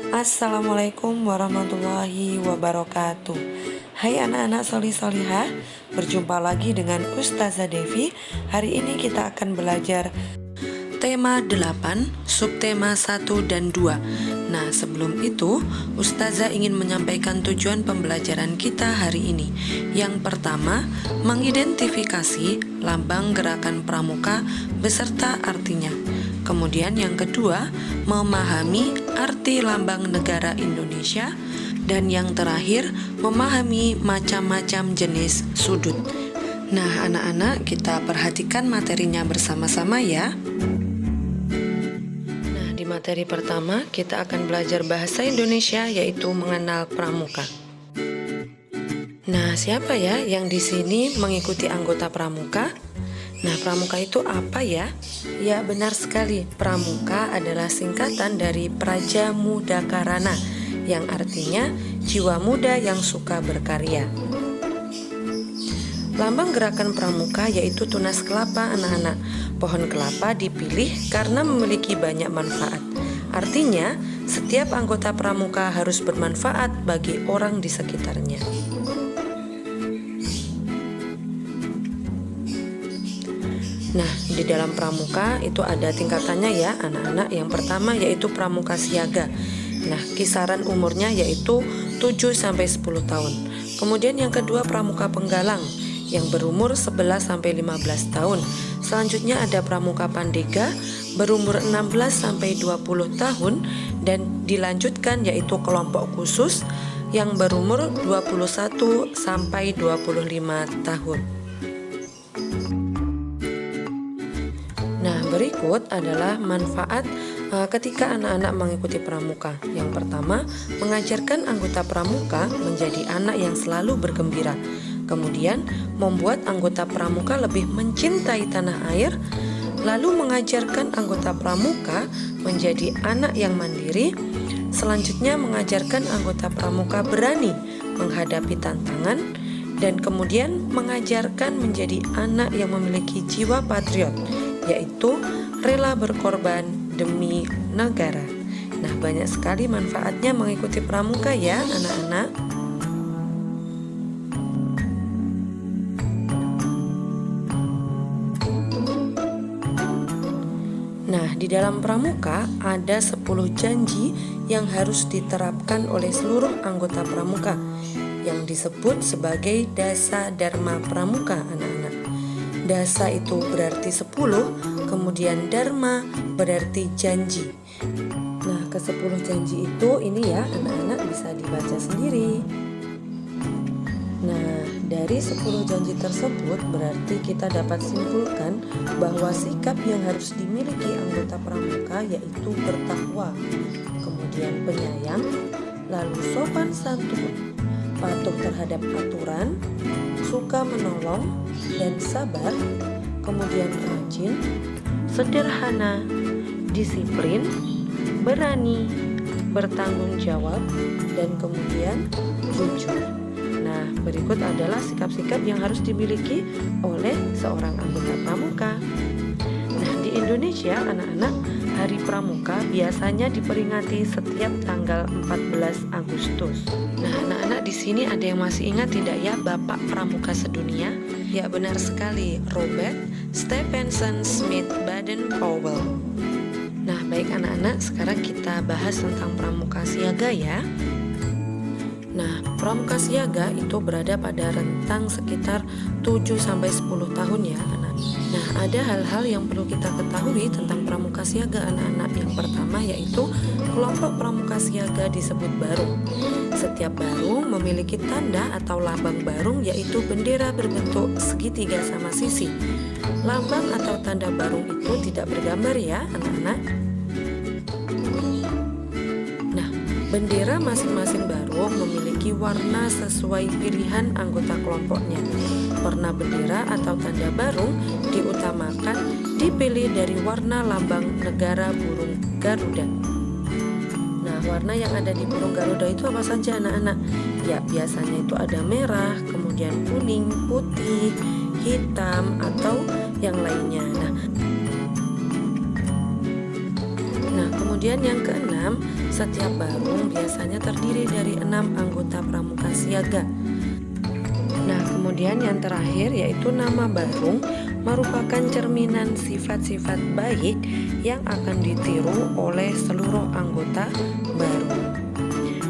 Assalamualaikum warahmatullahi wabarakatuh. Hai anak-anak solih-solihah, berjumpa lagi dengan Ustazah Devi. Hari ini kita akan belajar tema 8, subtema 1 dan 2. Nah, sebelum itu, Ustazah ingin menyampaikan tujuan pembelajaran kita hari ini. Yang pertama, mengidentifikasi lambang gerakan pramuka beserta artinya. Kemudian yang kedua, memahami arti lambang negara Indonesia. Dan yang terakhir, memahami macam-macam jenis sudut. Nah, anak-anak, kita perhatikan materinya bersama-sama ya. Nah, di materi pertama kita akan belajar bahasa Indonesia, yaitu mengenal pramuka. Nah, siapa ya yang di sini mengikuti anggota pramuka? Nah, pramuka itu apa ya? Ya, benar sekali. Pramuka adalah singkatan dari Praja Muda Karana, yang artinya jiwa muda yang suka berkarya. Lambang gerakan pramuka yaitu tunas kelapa, anak-anak. Pohon kelapa dipilih karena memiliki banyak manfaat. Artinya, setiap anggota pramuka harus bermanfaat bagi orang di sekitarnya. Nah, di dalam pramuka itu ada tingkatannya ya, anak-anak. Yang pertama yaitu pramuka siaga. Nah, kisaran umurnya yaitu 7-10 tahun. Kemudian yang kedua pramuka penggalang yang berumur 11-15 tahun. Selanjutnya ada pramuka pandega berumur 16-20 tahun, dan dilanjutkan yaitu kelompok khusus yang berumur 21-25 tahun. Nah, berikut adalah manfaat ketika anak-anak mengikuti pramuka. Yang pertama, mengajarkan anggota pramuka menjadi anak yang selalu bergembira. Kemudian, membuat anggota pramuka lebih mencintai tanah air. Lalu mengajarkan anggota pramuka menjadi anak yang mandiri. Selanjutnya, mengajarkan anggota pramuka berani menghadapi tantangan. Dan kemudian mengajarkan menjadi anak yang memiliki jiwa patriot, yaitu rela berkorban demi negara. Nah, banyak sekali manfaatnya mengikuti pramuka ya, anak-anak. Nah, di dalam pramuka ada 10 janji yang harus diterapkan oleh seluruh anggota pramuka, yang disebut sebagai dasa dharma pramuka, anak-anak. Dasa itu berarti 10, kemudian dharma berarti janji. Nah, ke-10 janji itu ini ya, anak-anak bisa dibaca sendiri. Nah, dari 10 janji tersebut berarti kita dapat simpulkan bahwa sikap yang harus dimiliki anggota pramuka yaitu bertakwa, kemudian penyayang, lalu sopan santun, patuh terhadap aturan, suka menolong, dan sabar, kemudian rajin, sederhana, disiplin, berani, bertanggung jawab, dan kemudian jujur. Nah, berikut adalah sikap-sikap yang harus dimiliki oleh seorang anggota pramuka. Nah, di Indonesia, anak-anak, Hari Pramuka biasanya diperingati setiap tanggal 14 Agustus. Nah, anak-anak di sini ada yang masih ingat tidak ya Bapak Pramuka Sedunia? Ya, benar sekali, Robert Stephenson Smith Baden-Powell. Nah, baik anak-anak, sekarang kita bahas tentang pramuka siaga ya. Nah, pramuka siaga itu berada pada rentang sekitar 7-10 tahun ya, anak. Nah, ada hal-hal yang perlu kita ketahui tentang pramuka siaga, anak-anak. Yang pertama yaitu kelompok pramuka siaga disebut barung. Setiap barung memiliki tanda atau lambang barung, yaitu bendera berbentuk segitiga sama sisi. Lambang atau tanda barung itu tidak bergambar ya, anak-anak. Nah, bendera masing-masing barung memiliki warna sesuai pilihan anggota kelompoknya. Warna bendera atau tanda barung diutamakan dipilih dari warna lambang negara burung Garuda. Nah, warna yang ada di burung Garuda itu apa saja, anak-anak? Ya, biasanya itu ada merah, kemudian kuning, putih, hitam, atau yang lainnya. Nah, kemudian yang keenam, Setiap barung biasanya terdiri dari 6 anggota pramuka siaga. Nah, kemudian yang terakhir yaitu nama barung merupakan cerminan sifat-sifat baik yang akan ditiru oleh seluruh anggota barung.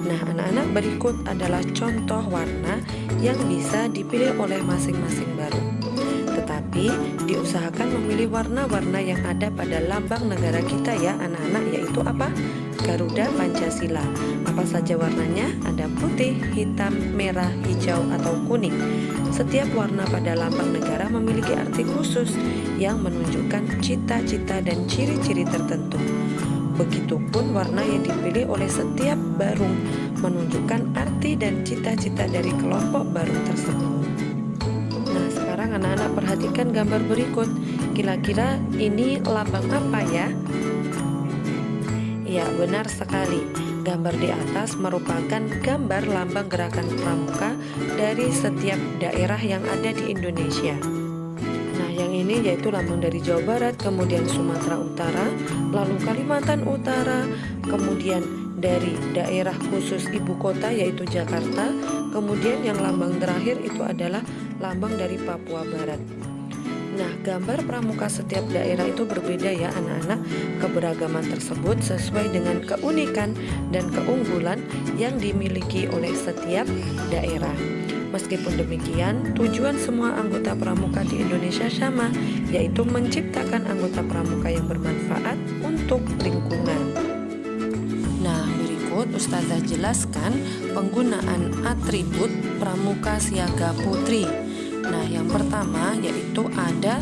Nah, anak-anak, berikut adalah contoh warna yang bisa dipilih oleh masing-masing barung. Tetapi diusahakan memilih warna-warna yang ada pada lambang negara kita ya anak-anak, yaitu apa? Garuda Pancasila. Apa saja warnanya? Ada putih, hitam, merah, hijau, atau kuning. Setiap warna pada lambang negara memiliki arti khusus yang menunjukkan cita-cita dan ciri-ciri tertentu. Begitupun warna yang dipilih oleh setiap barung menunjukkan arti dan cita-cita dari kelompok barung tersebut. Nah, sekarang anak-anak perhatikan gambar berikut. Kira-kira ini lambang apa ya? Ya, benar sekali. Gambar di atas merupakan gambar lambang gerakan pramuka dari setiap daerah yang ada di Indonesia. Nah, yang ini yaitu lambang dari Jawa Barat, kemudian Sumatera Utara, lalu Kalimantan Utara, kemudian dari daerah khusus ibu kota yaitu Jakarta, kemudian yang lambang terakhir itu adalah lambang dari Papua Barat. Nah, gambar pramuka setiap daerah itu berbeda ya anak-anak. Keberagaman tersebut sesuai dengan keunikan dan keunggulan yang dimiliki oleh setiap daerah. Meskipun demikian, tujuan semua anggota pramuka di Indonesia sama, yaitu menciptakan anggota pramuka yang bermanfaat untuk lingkungan. Nah, berikut Ustazah jelaskan penggunaan atribut pramuka siaga putri. Nah, yang pertama yaitu ada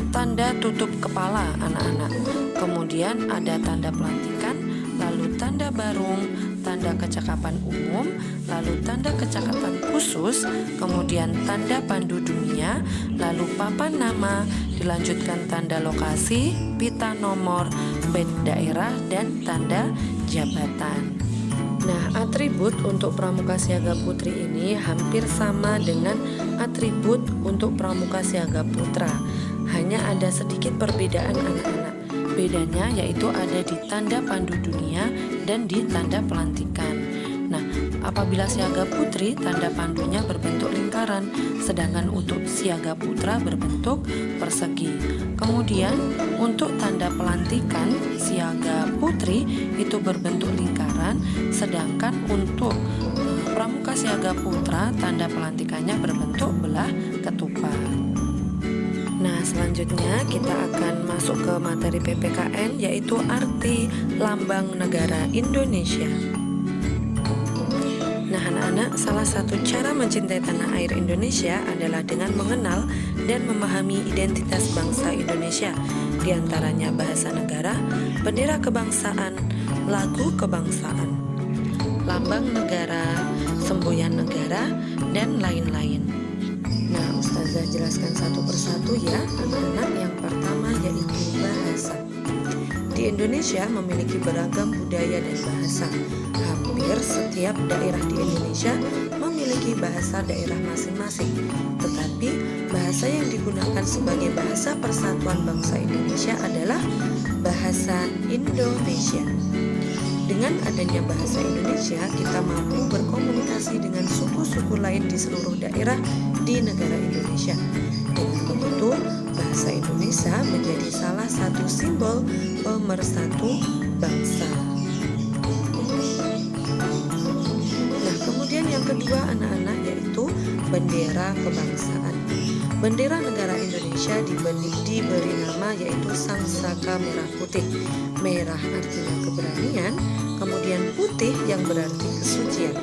tanda tutup kepala anak-anak. Kemudian ada tanda pelantikan, lalu tanda barung, tanda kecakapan umum, lalu tanda kecakapan khusus, kemudian tanda pandu dunia, lalu papan nama, dilanjutkan tanda lokasi, pita nomor, badge daerah, dan tanda jabatan. Nah, atribut untuk pramuka siaga putri ini hampir sama dengan atribut untuk pramuka siaga putra. Hanya ada sedikit perbedaan anak-anak. Bedanya yaitu ada di tanda pandu dunia dan di tanda pelantikan. Nah, apabila siaga putri, tanda pandunya berbentuk lingkaran, sedangkan untuk siaga putra berbentuk persegi. Kemudian, untuk tanda pelantikan siaga putri itu berbentuk lingkaran, sedangkan untuk pramuka siaga putra, tanda pelantikannya berbentuk belah ketupat. Nah, selanjutnya kita akan masuk ke materi PPKN, yaitu arti lambang negara Indonesia. Nah, anak-anak, salah satu cara mencintai tanah air Indonesia adalah dengan mengenal dan memahami identitas bangsa Indonesia, di antaranya bahasa negara, bendera kebangsaan, lagu kebangsaan, lambang negara, semboyan negara, dan lain-lain. Nah, Ustazah jelaskan satu persatu ya anak-anak. Yang pertama yaitu bahasa. Di Indonesia memiliki beragam budaya dan bahasa. Hampir setiap daerah di Indonesia memiliki bahasa daerah masing-masing. Tetapi bahasa yang digunakan sebagai bahasa persatuan bangsa Indonesia adalah bahasa Indonesia. Dengan adanya bahasa Indonesia, kita mampu berkomunikasi dengan suku-suku lain di seluruh daerah di negara Indonesia. Dengan begitu, bahasa Indonesia menjadi salah satu simbol pemersatu bangsa. Nah, kemudian yang kedua anak-anak yaitu bendera kebangsaan. Bendera negara Indonesia diberi nama yaitu Sangsaka Merah Putih. Merah artinya keberanian, kemudian putih yang berarti kesucian.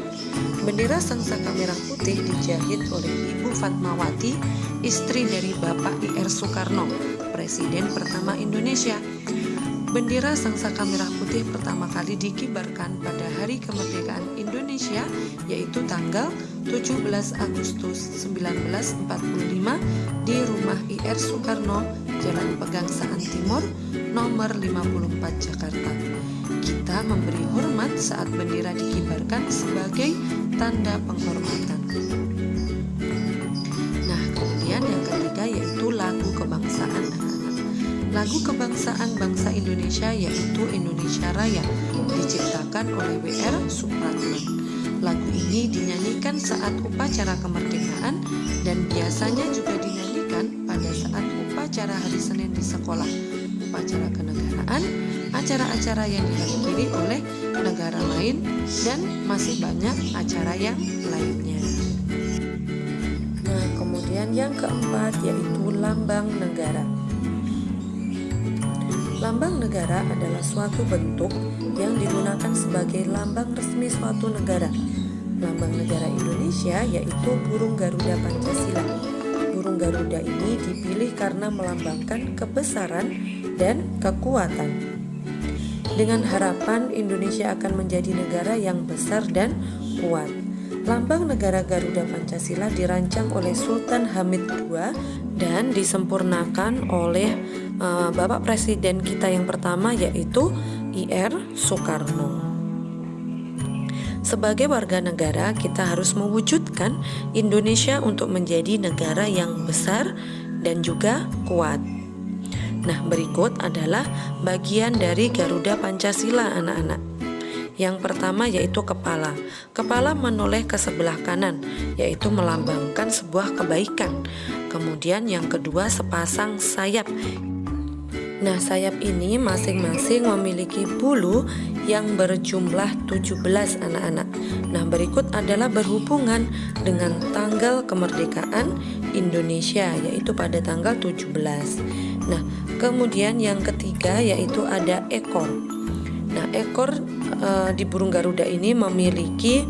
Bendera Sangsaka Merah Putih dijahit oleh Ibu Fatmawati, istri dari Bapak I.R. Soekarno, Presiden pertama Indonesia. Bendera Sangsaka Merah Putih pertama kali dikibarkan pada Hari Kemerdekaan Indonesia, yaitu tanggal 17 Agustus 1945 di rumah I.R. Soekarno, Jalan Pegangsaan Timur, nomor 54 Jakarta. Kita memberi hormat saat bendera dikibarkan sebagai tanda penghormatan. Nah, kemudian yang ketiga yaitu lagu kebangsaan anak-anak. Lagu kebangsaan bangsa Indonesia yaitu Indonesia Raya diciptakan oleh W.R. Supratman. Lagu ini dinyanyikan saat upacara kemerdekaan dan biasanya juga dinyanyikan pada saat upacara hari Senin di sekolah, upacara kenegaraan, acara-acara yang dihadiri oleh negara lain, dan masih banyak acara yang lainnya. Nah, kemudian yang keempat yaitu lambang negara. Lambang negara adalah suatu bentuk yang digunakan sebagai lambang resmi suatu negara. Lambang negara Indonesia yaitu burung Garuda Pancasila. Burung Garuda ini dipilih karena melambangkan kebesaran dan kekuatan. Dengan harapan Indonesia akan menjadi negara yang besar dan kuat. Lambang negara Garuda Pancasila dirancang oleh Sultan Hamid II dan disempurnakan oleh Bapak Presiden kita yang pertama yaitu I.R. Soekarno. Sebagai warga negara, kita harus mewujudkan Indonesia untuk menjadi negara yang besar dan juga kuat. Nah, berikut adalah bagian dari Garuda Pancasila, anak-anak. Yang pertama yaitu kepala. Kepala menoleh ke sebelah kanan, yaitu melambangkan sebuah kebaikan. Kemudian yang kedua sepasang sayap. Nah, sayap ini masing-masing memiliki bulu yang berjumlah 17, anak-anak. Nah, berikut adalah berhubungan dengan tanggal kemerdekaan Indonesia, yaitu pada tanggal 17. Nah, kemudian yang ketiga yaitu ada ekor. Nah, ekor di burung Garuda ini memiliki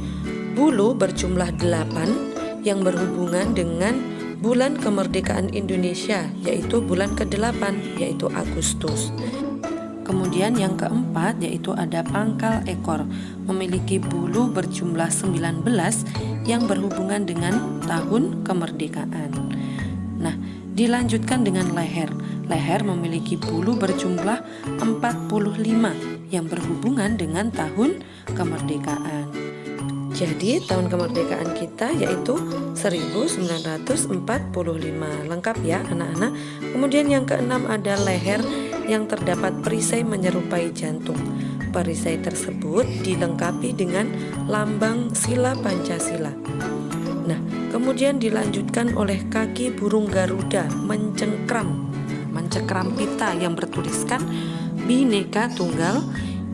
bulu berjumlah 8 yang berhubungan dengan bulan kemerdekaan Indonesia, yaitu bulan ke-8, yaitu Agustus. Kemudian yang keempat yaitu ada pangkal ekor, memiliki bulu berjumlah 19 yang berhubungan dengan tahun kemerdekaan. Nah, dilanjutkan dengan leher. Leher memiliki bulu berjumlah 45 yang berhubungan dengan tahun kemerdekaan. Jadi tahun kemerdekaan kita yaitu 1945. Lengkap ya anak-anak. Kemudian yang keenam ada leher yang terdapat perisai menyerupai jantung. Perisai tersebut dilengkapi dengan lambang sila Pancasila. Nah, kemudian dilanjutkan oleh kaki burung Garuda mencengkram pita yang bertuliskan Bhinneka Tunggal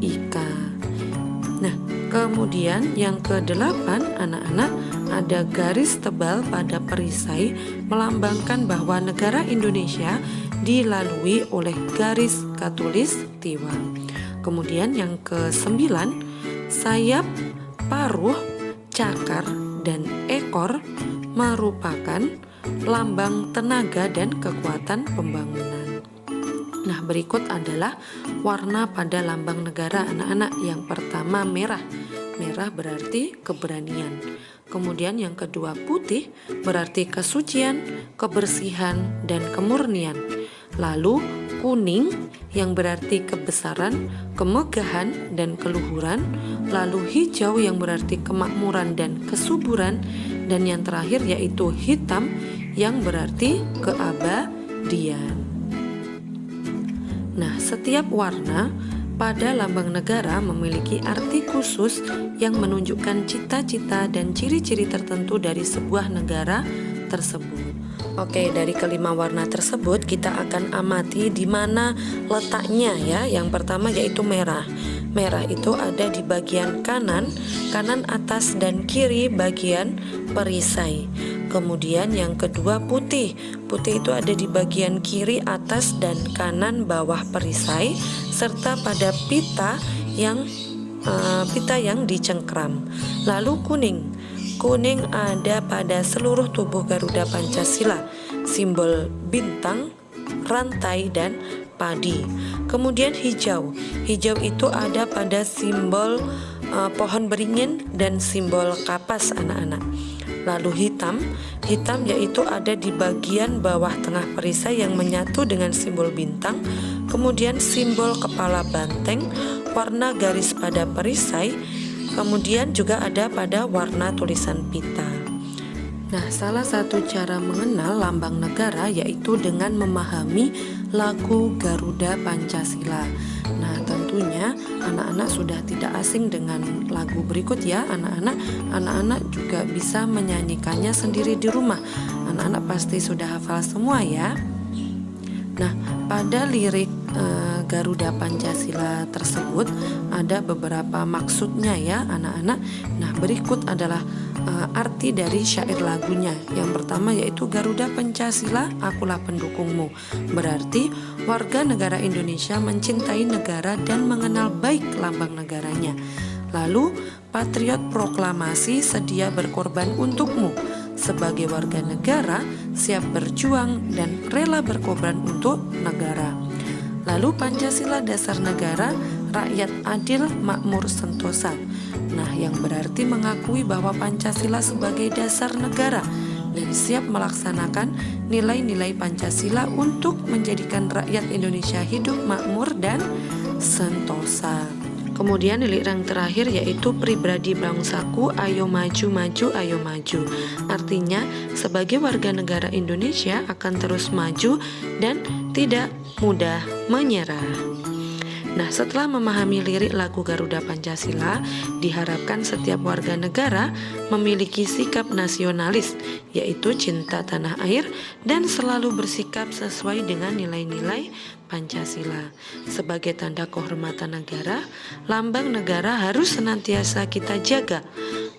Ika. Nah, kemudian yang ke-8 anak-anak ada garis tebal pada perisai melambangkan bahwa negara Indonesia dilalui oleh garis khatulistiwa. Kemudian yang ke-9 sayap, paruh, cakar, dan ekor merupakan lambang tenaga dan kekuatan pembangunan. Nah, berikut adalah warna pada lambang negara anak-anak. Yang pertama merah. Merah berarti keberanian. Kemudian yang kedua putih berarti kesucian, kebersihan, dan kemurnian. Lalu kuning yang berarti kebesaran, kemegahan, dan keluhuran. Lalu hijau yang berarti kemakmuran dan kesuburan. Dan yang terakhir yaitu hitam yang berarti keabadian. Nah, setiap warna pada lambang negara memiliki arti khusus yang menunjukkan cita-cita dan ciri-ciri tertentu dari sebuah negara tersebut. Oke, dari kelima warna tersebut kita akan amati di mana letaknya ya. Yang pertama yaitu merah. Merah itu ada di bagian kanan atas dan kiri bagian perisai. Kemudian yang kedua putih. Putih itu ada di bagian kiri atas dan kanan bawah perisai serta pada pita yang dicengkram. Lalu kuning. Kuning ada pada seluruh tubuh Garuda Pancasila, simbol bintang, rantai, dan padi. Kemudian hijau. Hijau itu ada pada simbol pohon beringin dan simbol kapas anak-anak. Lalu hitam yaitu ada di bagian bawah tengah perisai yang menyatu dengan simbol bintang. Kemudian simbol kepala banteng, warna garis pada perisai. Kemudian juga ada pada warna tulisan pita. Nah, salah satu cara mengenal lambang negara yaitu dengan memahami lagu Garuda Pancasila. Nah, tentunya anak-anak sudah tidak asing dengan lagu berikut ya, anak-anak. Anak-anak juga bisa menyanyikannya sendiri di rumah. Anak-anak pasti sudah hafal semua ya. Nah, pada lirik Garuda Pancasila tersebut ada beberapa maksudnya ya anak-anak. Nah, berikut adalah arti dari syair lagunya. Yang pertama yaitu Garuda Pancasila, akulah pendukungmu. Berarti warga negara Indonesia mencintai negara dan mengenal baik lambang negaranya. Lalu patriot proklamasi, sedia berkorban untukmu. Sebagai warga negara, siap berjuang dan rela berkorban untuk negara. Lalu Pancasila dasar negara, rakyat adil, makmur, sentosa. Nah, yang berarti mengakui bahwa Pancasila sebagai dasar negara dan siap melaksanakan nilai-nilai Pancasila untuk menjadikan rakyat Indonesia hidup makmur dan sentosa. Kemudian lirik yang terakhir yaitu pribadi bangsaku, ayo maju maju ayo maju. Artinya sebagai warga negara Indonesia akan terus maju dan tidak mudah menyerah. Nah, setelah memahami lirik lagu Garuda Pancasila, diharapkan setiap warga negara memiliki sikap nasionalis, yaitu cinta tanah air dan selalu bersikap sesuai dengan nilai-nilai Pancasila. Sebagai tanda kehormatan negara, lambang negara harus senantiasa kita jaga.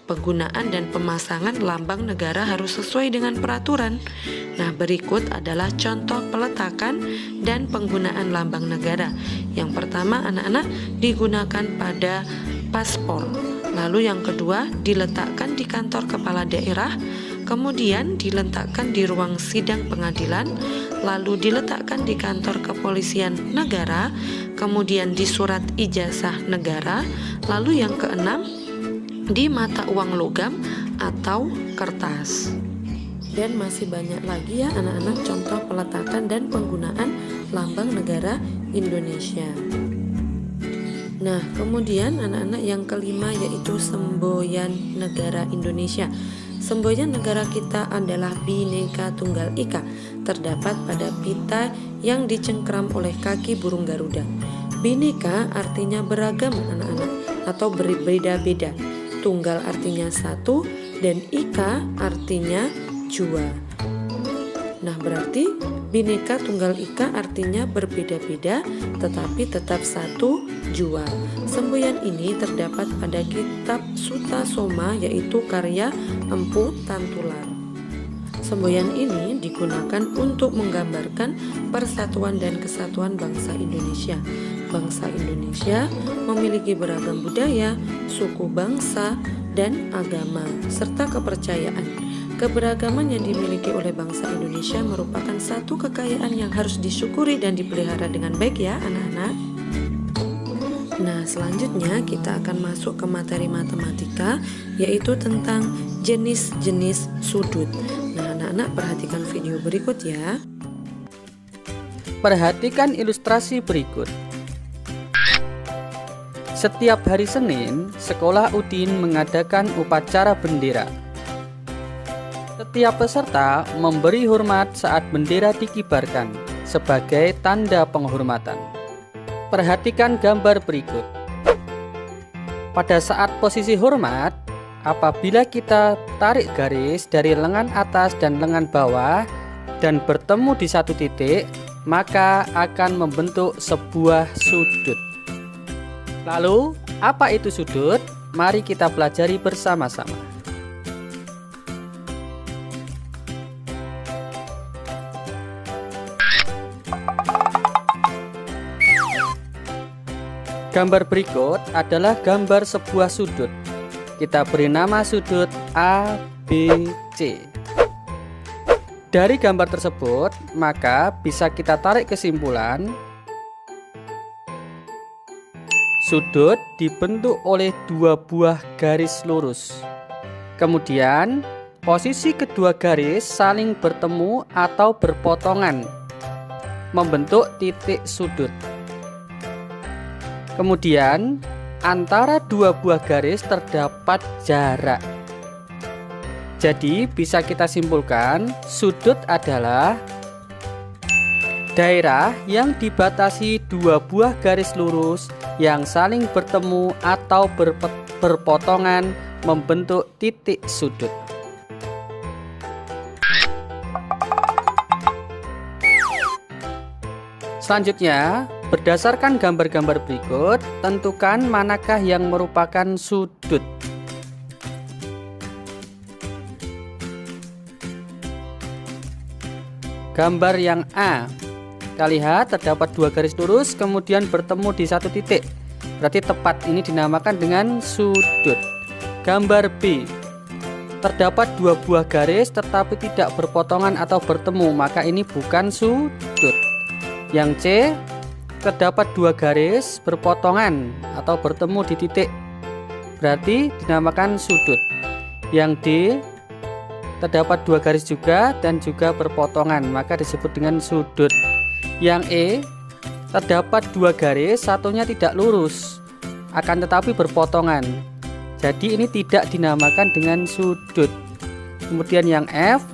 Penggunaan dan pemasangan lambang negara harus sesuai dengan peraturan. Nah, berikut adalah contoh peletakan dan penggunaan lambang negara. Yang pertama, anak-anak, digunakan pada paspor. Lalu yang kedua, diletakkan di kantor kepala daerah. Kemudian diletakkan di ruang sidang pengadilan. Lalu diletakkan di kantor kepolisian negara. Kemudian di surat ijazah negara. Lalu yang keenam, di mata uang logam atau kertas. Dan masih banyak lagi ya anak-anak contoh peletakan dan penggunaan lambang negara Indonesia. Nah, kemudian anak-anak yang kelima yaitu semboyan negara Indonesia. Semboyan negara kita adalah Bhinneka Tunggal Ika, terdapat pada pita yang dicengkram oleh kaki burung Garuda. Bhinneka artinya beragam anak-anak atau berbeda-beda. Tunggal artinya satu dan ika artinya jua. Nah, berarti Bhinneka Tunggal Ika artinya berbeda-beda tetapi tetap satu jua. Semboyan ini terdapat pada kitab Sutta Soma yaitu karya Empu Tantular. Semboyan ini digunakan untuk menggambarkan persatuan dan kesatuan bangsa Indonesia. Bangsa Indonesia memiliki beragam budaya, suku bangsa, dan agama, serta kepercayaan. Keberagaman yang dimiliki oleh bangsa Indonesia merupakan satu kekayaan yang harus disyukuri dan dipelihara dengan baik ya anak-anak. Nah, selanjutnya kita akan masuk ke materi matematika, yaitu tentang jenis-jenis sudut. Nah, anak-anak perhatikan video berikut ya. Perhatikan ilustrasi berikut. Setiap hari Senin, sekolah Udin mengadakan upacara bendera. Setiap peserta memberi hormat saat bendera dikibarkan sebagai tanda penghormatan. Perhatikan gambar berikut. Pada saat posisi hormat, apabila kita tarik garis dari lengan atas dan lengan bawah dan bertemu di satu titik, maka akan membentuk sebuah sudut. Lalu, apa itu sudut? Mari kita pelajari bersama-sama. Gambar berikut adalah gambar sebuah sudut. Kita beri nama sudut A, B, C. Dari gambar tersebut, maka bisa kita tarik kesimpulan sudut dibentuk oleh dua buah garis lurus. Kemudian, posisi kedua garis saling bertemu atau berpotongan, membentuk titik sudut. Kemudian, antara dua buah garis terdapat jarak. Jadi, bisa kita simpulkan, sudut adalah Daerah yang dibatasi dua buah garis lurus yang saling bertemu atau berpotongan membentuk titik sudut. Selanjutnya, berdasarkan gambar-gambar berikut, tentukan manakah yang merupakan sudut. Gambar yang A, kita lihat terdapat dua garis lurus kemudian bertemu di satu titik, berarti tepat ini dinamakan dengan sudut. Gambar B, terdapat dua buah garis tetapi tidak berpotongan atau bertemu, maka ini bukan sudut. Yang C, terdapat dua garis berpotongan atau bertemu di titik, berarti dinamakan sudut. Yang D, terdapat dua garis juga dan juga berpotongan, maka disebut dengan sudut. Yang E, terdapat dua garis, satunya tidak lurus akan tetapi berpotongan, jadi ini tidak dinamakan dengan sudut. Kemudian yang F,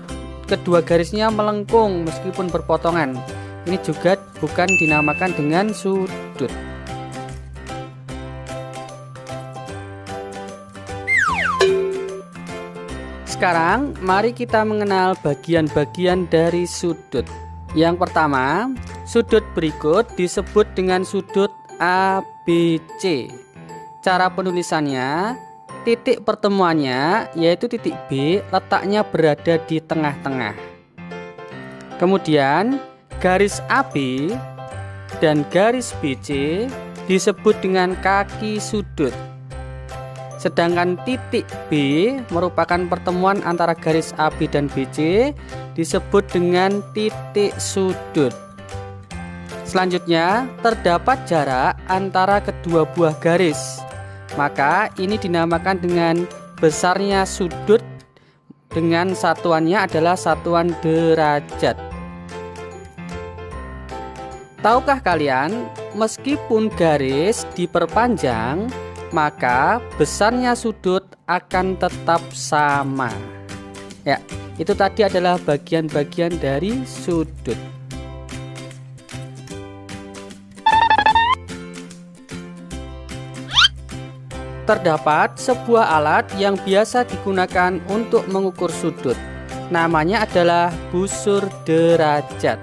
kedua garisnya melengkung meskipun berpotongan, ini juga bukan dinamakan dengan sudut. Sekarang mari kita mengenal bagian-bagian dari sudut. Yang pertama, sudut berikut disebut dengan sudut ABC. Cara penulisannya, titik pertemuannya yaitu titik B letaknya berada di tengah-tengah. Kemudian garis AB dan garis BC disebut dengan kaki sudut. Sedangkan titik B merupakan pertemuan antara garis AB dan BC disebut dengan titik sudut. Selanjutnya, terdapat jarak antara kedua buah garis, maka ini dinamakan dengan besarnya sudut dengan satuannya adalah satuan derajat. Tahukah kalian, meskipun garis diperpanjang, maka besarnya sudut akan tetap sama. Ya, itu tadi adalah bagian-bagian dari sudut. Terdapat sebuah alat yang biasa digunakan untuk mengukur sudut. Namanya adalah busur derajat.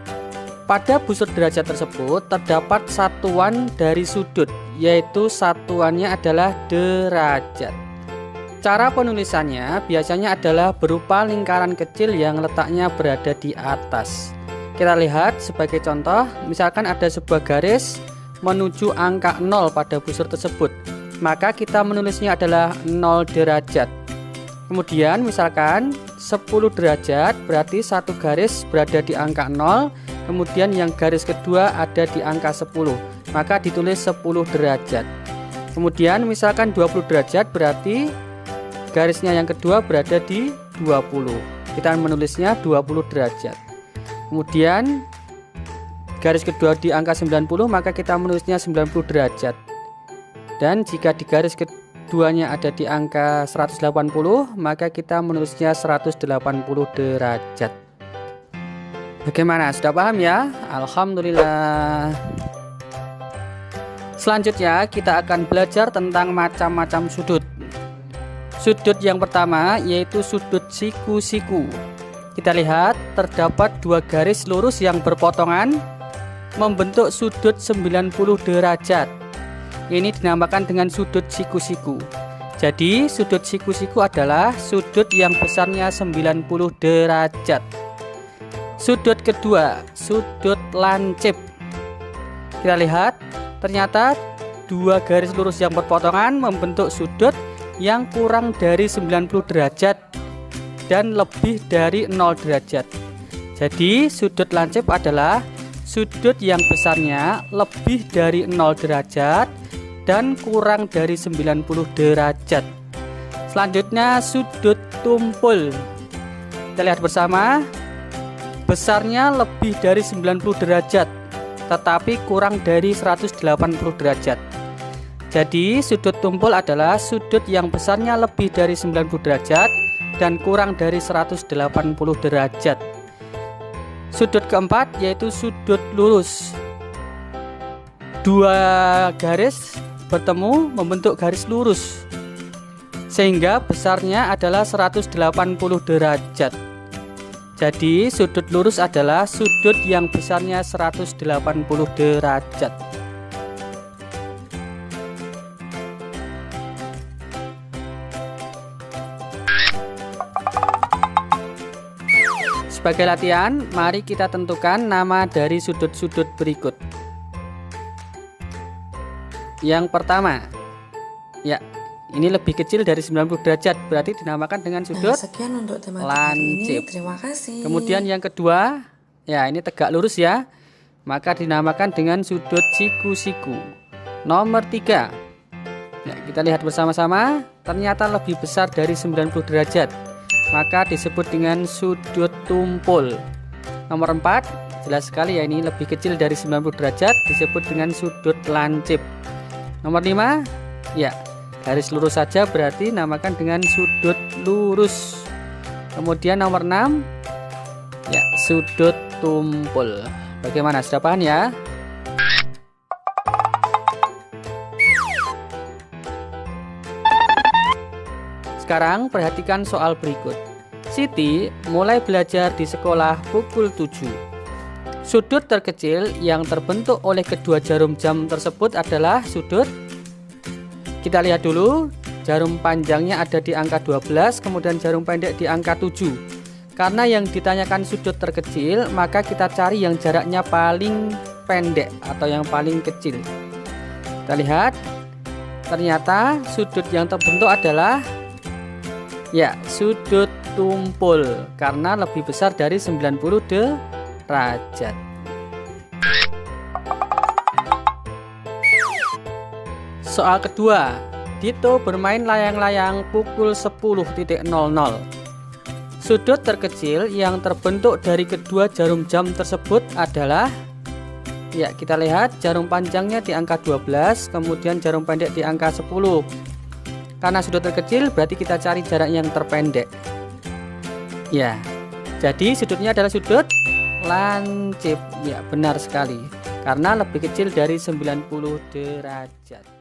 Pada busur derajat tersebut terdapat satuan dari sudut, yaitu satuannya adalah derajat. Cara penulisannya biasanya adalah berupa lingkaran kecil yang letaknya berada di atas. Kita lihat sebagai contoh, misalkan ada sebuah garis menuju angka 0 pada busur tersebut, maka kita menulisnya adalah 0 derajat. Kemudian misalkan 10 derajat, berarti satu garis berada di angka 0, kemudian yang garis kedua ada di angka 10, maka ditulis 10 derajat. Kemudian misalkan 20 derajat, berarti garisnya yang kedua berada di 20, kita menulisnya 20 derajat. Kemudian garis kedua di angka 90, maka kita menulisnya 90 derajat. Dan jika di garis keduanya ada di angka 180, maka kita menulisnya 180 derajat. Bagaimana? Sudah paham ya? Alhamdulillah. Selanjutnya kita akan belajar tentang macam-macam sudut. Sudut yang pertama yaitu sudut siku-siku. Kita lihat terdapat dua garis lurus yang berpotongan membentuk sudut 90 derajat. Ini dinamakan dengan sudut siku-siku. Jadi sudut siku-siku adalah sudut yang besarnya 90 derajat. Sudut kedua, sudut lancip. Kita lihat ternyata dua garis lurus yang berpotongan membentuk sudut yang kurang dari 90 derajat dan lebih dari 0 derajat. Jadi sudut lancip adalah sudut yang besarnya lebih dari 0 derajat dan kurang dari 90 derajat. Selanjutnya sudut tumpul. Kita lihat bersama, besarnya lebih dari 90 derajat tetapi kurang dari 180 derajat. Jadi sudut tumpul adalah sudut yang besarnya lebih dari 90 derajat dan kurang dari 180 derajat. Sudut keempat yaitu sudut lurus. Dua garis bertemu membentuk garis lurus, sehingga besarnya adalah 180 derajat. Jadi sudut lurus adalah sudut yang besarnya 180 derajat. Sebagai latihan, mari kita tentukan nama dari sudut-sudut berikut. Yang pertama, ya, ini lebih kecil dari 90 derajat, berarti dinamakan dengan sudut sekian untuk tema lancip. ini. Terima kasih. Kemudian yang kedua, ya ini tegak lurus ya, maka dinamakan dengan sudut siku-siku. Nomor 3, ya, kita lihat bersama-sama, ternyata lebih besar dari 90 derajat, maka disebut dengan sudut tumpul. Nomor 4, jelas sekali ya, ini lebih kecil dari 90 derajat, disebut dengan sudut lancip. Nomor 5, ya, garis lurus saja, berarti namakan dengan sudut lurus. Kemudian nomor 6, ya, sudut tumpul. Bagaimana, sudah paham ya? Sekarang perhatikan soal berikut. Siti mulai belajar di sekolah pukul 7. Sudut terkecil yang terbentuk oleh kedua jarum jam tersebut adalah sudut. Kita lihat dulu, jarum panjangnya ada di angka 12, kemudian jarum pendek di angka 7. Karena yang ditanyakan sudut terkecil, maka kita cari yang jaraknya paling pendek atau yang paling kecil. Kita lihat, ternyata sudut yang terbentuk adalah, ya, sudut tumpul, karena lebih besar dari 90 derajat. Soal kedua, Dito bermain layang-layang pukul 10.00. Sudut terkecil yang terbentuk dari kedua jarum jam tersebut adalah, ya, kita lihat jarum panjangnya di angka 12, kemudian jarum pendek di angka 10. Karena sudut terkecil, berarti kita cari jarak yang terpendek. Ya, jadi sudutnya adalah sudut lancip. Ya, benar sekali, karena lebih kecil dari 90 derajat.